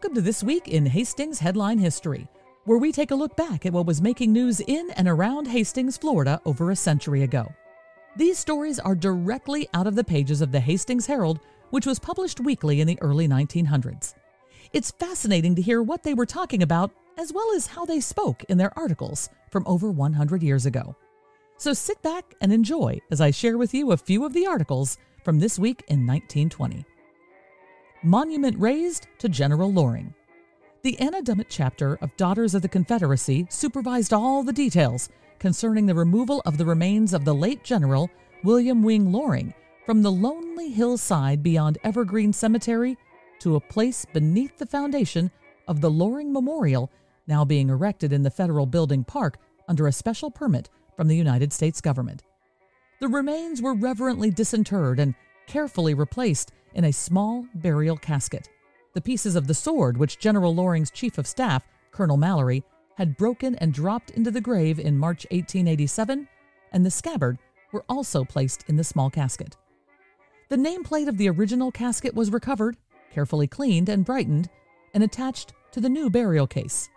Welcome to This Week in Hastings Headline History, where we take a look back at what was making news in and around Hastings, Florida over a century ago. These stories are directly out of the pages of the Hastings Herald, which was published weekly in the early 1900s. It's fascinating to hear what they were talking about, as well as how they spoke in their articles from over 100 years ago. So sit back and enjoy as I share with you a few of the articles from this week in 1920. Monument raised to General Loring. The Anna Dummett chapter of Daughters of the Confederacy supervised all the details concerning the removal of the remains of the late General William Wing Loring from the lonely hillside beyond Evergreen Cemetery to a place beneath the foundation of the Loring Memorial, now being erected in the Federal Building Park under a special permit from the United States government. The remains were reverently disinterred and carefully replaced in a small burial casket. The pieces of the sword which General Loring's Chief of Staff, Colonel Mallory, had broken and dropped into the grave in March 1887, and the scabbard were also placed in the small casket. The nameplate of the original casket was recovered, carefully cleaned and brightened, and attached to the new burial case.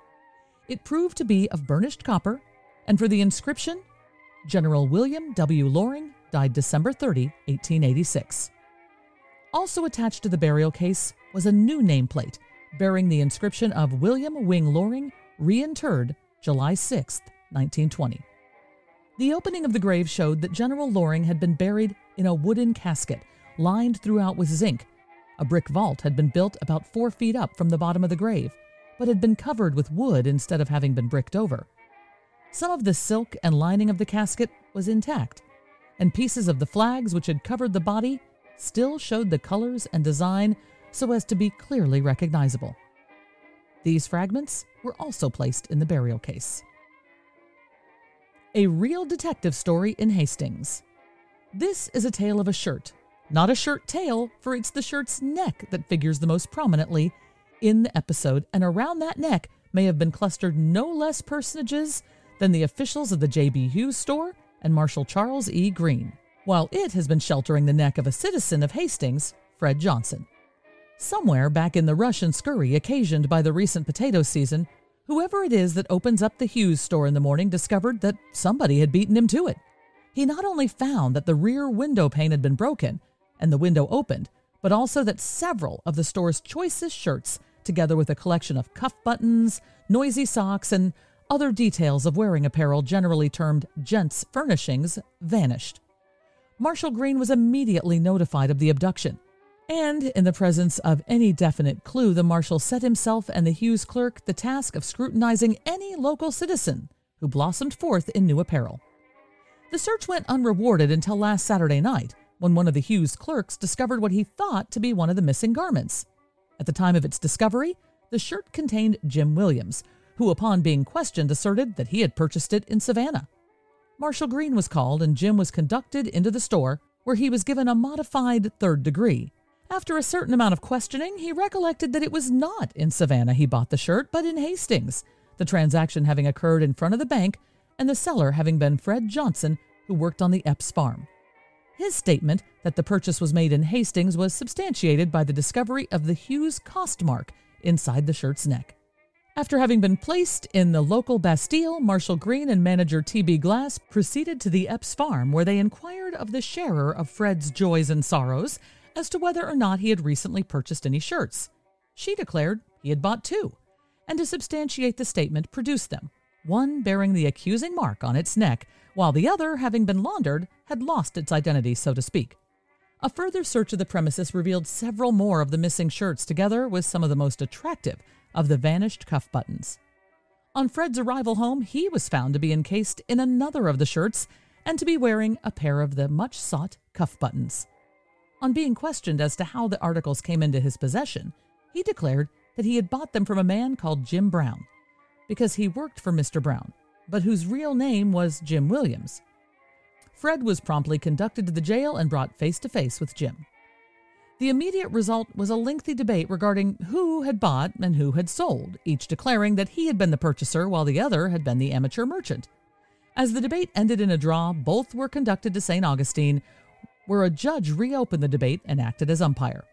It proved to be of burnished copper, and for the inscription, General William W. Loring died December 30, 1886. Also attached to the burial case was a new nameplate bearing the inscription of William Wing Loring, reinterred July 6, 1920. The opening of the grave showed that General Loring had been buried in a wooden casket lined throughout with zinc. A brick vault had been built about 4 feet up from the bottom of the grave, but had been covered with wood instead of having been bricked over. Some of the silk and lining of the casket was intact, and pieces of the flags which had covered the body still showed the colors and design so as to be clearly recognizable. These fragments were also placed in the burial case. A real detective story in Hastings. This is a tale of a shirt, not a shirt tail, for it's the shirt's neck that figures the most prominently in the episode, and around that neck may have been clustered no less personages than the officials of the J.B. Hughes store and Marshal Charles E. Greene, while it has been sheltering the neck of a citizen of Hastings, Fred Johnson. Somewhere back in the rush and scurry occasioned by the recent potato season, whoever it is that opens up the Hughes store in the morning discovered that somebody had beaten him to it. He not only found that the rear window pane had been broken and the window opened, but also that several of the store's choicest shirts, together with a collection of cuff buttons, noisy socks, and other details of wearing apparel generally termed gents' furnishings, vanished. Marshal Greene was immediately notified of the abduction, and in the presence of any definite clue, the marshal set himself and the Hughes clerk the task of scrutinizing any local citizen who blossomed forth in new apparel. The search went unrewarded until last Saturday night, when one of the Hughes clerks discovered what he thought to be one of the missing garments. At the time of its discovery, the shirt contained Jim Williams, who upon being questioned asserted that he had purchased it in Savannah. Marshal Greene was called and Jim was conducted into the store, where he was given a modified third degree. After a certain amount of questioning, he recollected that it was not in Savannah he bought the shirt, but in Hastings, the transaction having occurred in front of the bank and the seller having been Fred Johnson, who worked on the Epps farm. His statement that the purchase was made in Hastings was substantiated by the discovery of the Hughes cost mark inside the shirt's neck. After having been placed in the local Bastille, Marshal Greene and manager T.B. Glass proceeded to the Epps farm, where they inquired of the sharer of Fred's joys and sorrows as to whether or not he had recently purchased any shirts. She declared he had bought 2, and to substantiate the statement produced them, one bearing the accusing mark on its neck, while the other, having been laundered, had lost its identity, so to speak. A further search of the premises revealed several more of the missing shirts, together with some of the most attractive of the vanished cuff buttons. On Fred's arrival home, he was found to be encased in another of the shirts and to be wearing a pair of the much-sought cuff buttons. On being questioned as to how the articles came into his possession, he declared that he had bought them from a man called Jim Brown, because he worked for Mr. Brown, but whose real name was Jim Williams. Fred was promptly conducted to the jail and brought face to face with Jim. The immediate result was a lengthy debate regarding who had bought and who had sold, each declaring that he had been the purchaser while the other had been the amateur merchant. As the debate ended in a draw, both were conducted to St. Augustine, where a judge reopened the debate and acted as umpire.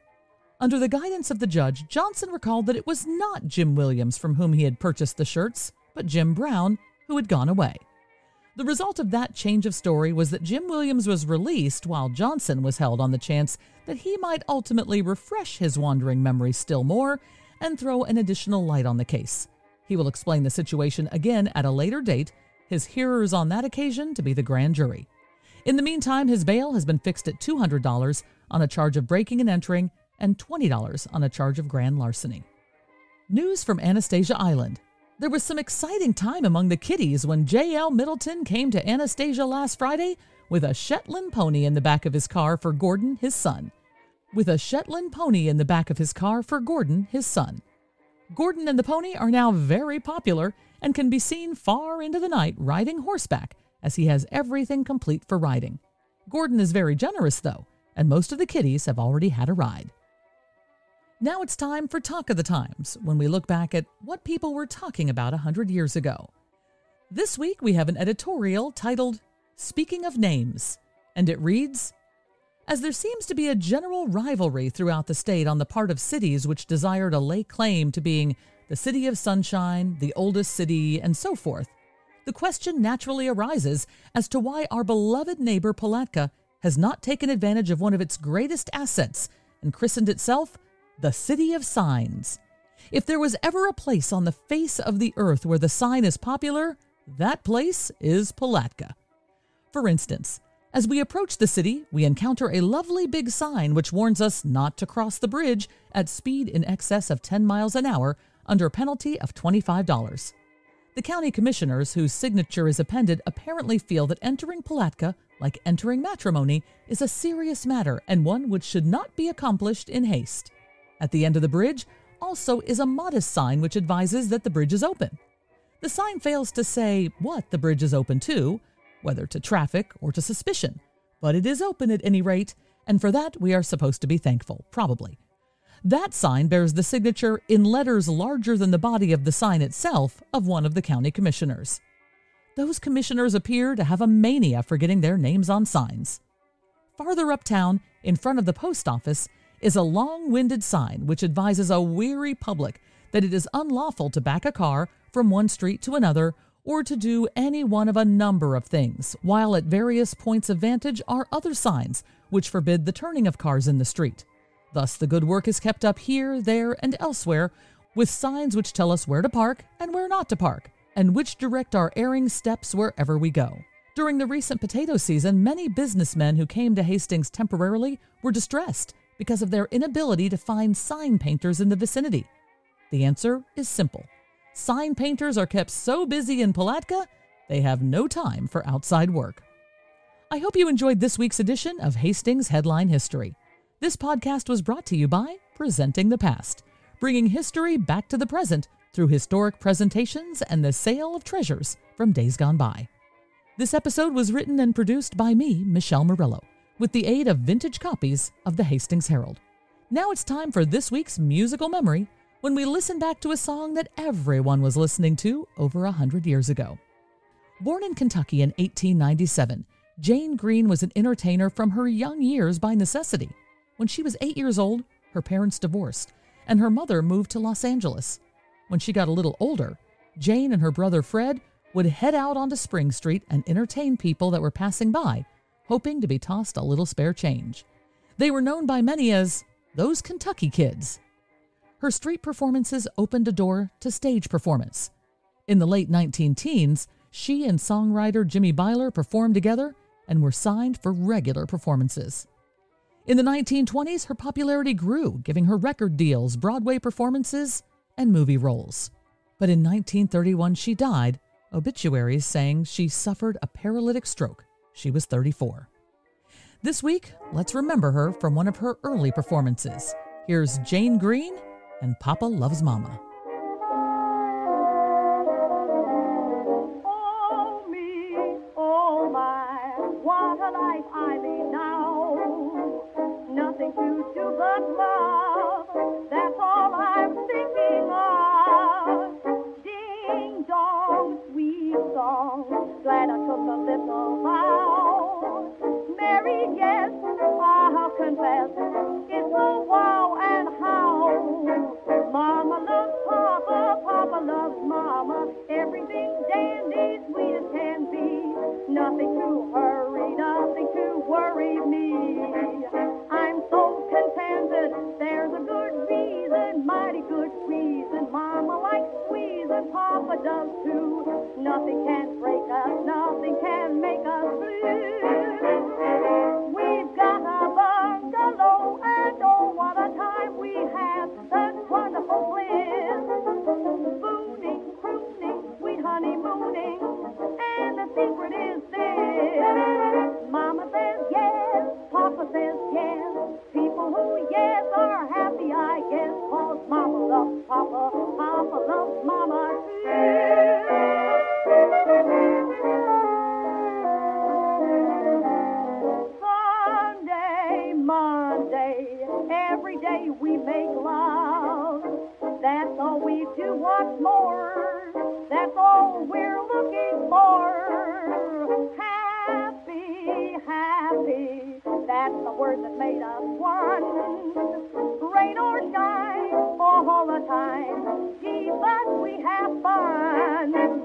Under the guidance of the judge, Johnson recalled that it was not Jim Williams from whom he had purchased the shirts, but Jim Brown, who had gone away. The result of that change of story was that Jim Williams was released while Johnson was held on the chance that he might ultimately refresh his wandering memory still more and throw an additional light on the case. He will explain the situation again at a later date, his hearers on that occasion to be the grand jury. In the meantime, his bail has been fixed at $200 on a charge of breaking and entering and $20 on a charge of grand larceny. News from Anastasia Island. There was some exciting time among the kiddies when J.L. Middleton came to Anastasia last Friday with a Shetland pony in the back of his car for Gordon, his son. Gordon and the pony are now very popular and can be seen far into the night riding horseback, as he has everything complete for riding. Gordon is very generous, though, and most of the kiddies have already had a ride. Now it's time for Talk of the Times, when we look back at what people were talking about 100 years ago. This week we have an editorial titled, Speaking of Names, and it reads, as there seems to be a general rivalry throughout the state on the part of cities which desire to lay claim to being the city of sunshine, the oldest city, and so forth, the question naturally arises as to why our beloved neighbor Palatka has not taken advantage of one of its greatest assets and christened itself the City of Signs. If there was ever a place on the face of the earth where the sign is popular, that place is Palatka. For instance, as we approach the city, we encounter a lovely big sign which warns us not to cross the bridge at speed in excess of 10 miles an hour under penalty of $25. The county commissioners, whose signature is appended, apparently feel that entering Palatka, like entering matrimony, is a serious matter and one which should not be accomplished in haste. At the end of the bridge also is a modest sign which advises that the bridge is open. The sign fails to say what the bridge is open to, whether to traffic or to suspicion, but it is open at any rate, and for that we are supposed to be thankful, probably. That sign bears the signature in letters larger than the body of the sign itself of one of the county commissioners. Those commissioners appear to have a mania for getting their names on signs. Farther uptown, in front of the post office, is a long-winded sign which advises a weary public that it is unlawful to back a car from one street to another or to do any one of a number of things, while at various points of vantage are other signs which forbid the turning of cars in the street. Thus the good work is kept up here, there, and elsewhere, with signs which tell us where to park and where not to park, and which direct our erring steps wherever we go. During the recent potato season, many businessmen who came to Hastings temporarily were distressed because of their inability to find sign painters in the vicinity. The answer is simple. Sign painters are kept so busy in Palatka, they have no time for outside work. I hope you enjoyed this week's edition of Hastings Headline History. This podcast was brought to you by Presenting the Past, bringing history back to the present through historic presentations and the sale of treasures from days gone by. This episode was written and produced by me, Michelle Murillo, with the aid of vintage copies of the Hastings Herald. Now it's time for this week's musical memory, when we listen back to a song that everyone was listening to over 100 years ago. Born in Kentucky in 1897, Jane Green was an entertainer from her young years by necessity. When she was 8 years old, her parents divorced, and her mother moved to Los Angeles. When she got a little older, Jane and her brother Fred would head out onto Spring Street and entertain people that were passing by, hoping to be tossed a little spare change. They were known by many as those Kentucky kids. Her street performances opened a door to stage performance. In the late 19-teens, she and songwriter Jimmy Byler performed together and were signed for regular performances. In the 1920s, her popularity grew, giving her record deals, Broadway performances, and movie roles. But in 1931, she died, obituaries saying she suffered a paralytic stroke. She was 34. This week, let's remember her from one of her early performances. Here's Jane Green and Papa Loves Mama. Oh me, oh my, what a life I lead now. Nothing to do but love, that's all I'm thinking of. Ding dong, sweet song, glad I took a little vow. Mary, yes, I'll confess, it's a wow and on Monday. Every day we make love. That's all we do. What's more, that's all we're looking for. Happy, happy, that's the word that made us one. Rain or shine, all the time, keep us, we have fun.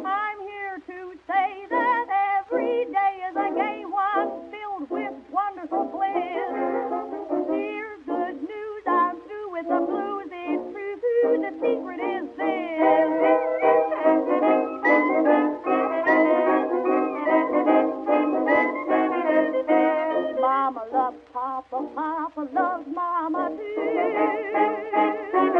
I'm here to say that every day is a gay one filled with wonderful bliss. Here's good news, I'm through with the blues. It's true, the secret is this. Mama loves Papa, Papa loves Mama too.